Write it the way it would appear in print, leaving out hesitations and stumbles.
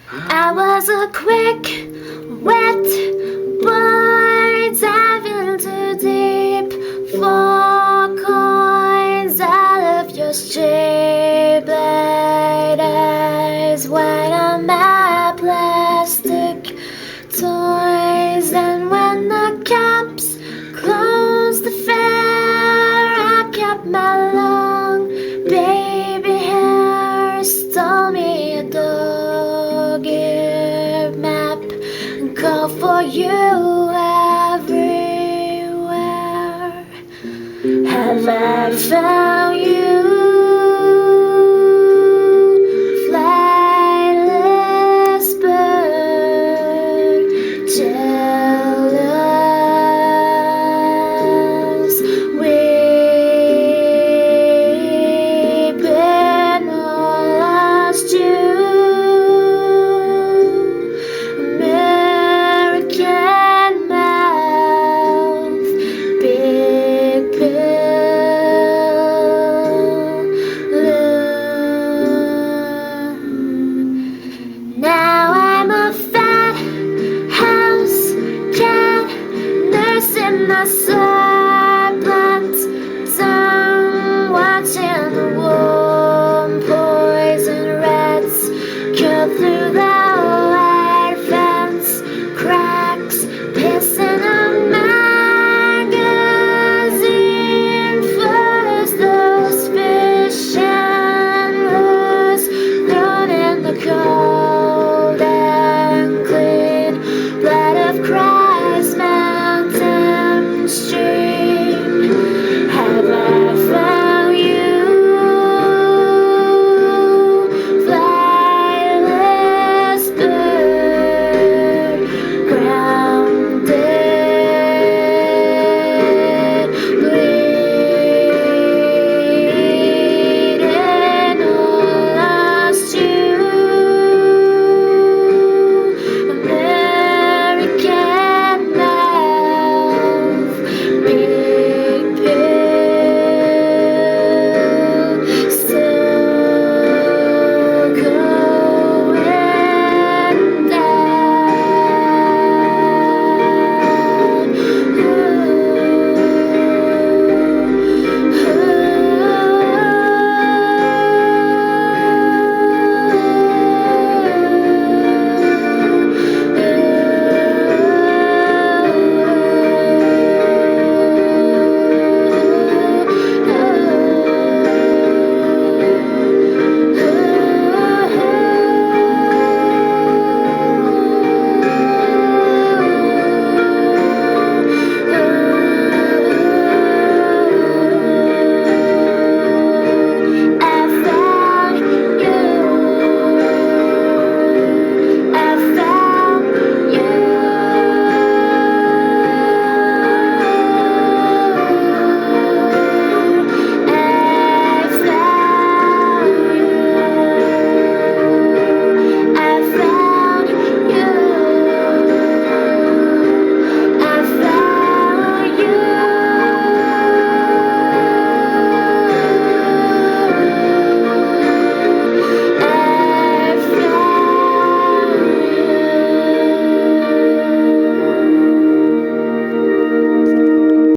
I was a quick, wet boy diving too deep. 4 coins out of your straight black eyes. When I'm at plastic toys, and when the caps closed the fair, I kept my long baby hair. Stole me a dog-eared map and called for you everywhere. Have I found you? Flightless bird, jealous, weeping, lost you. American mouth, big pill, now I'm a fat house cat, nursing my serpent tongue, watching the warm poison rats curl through the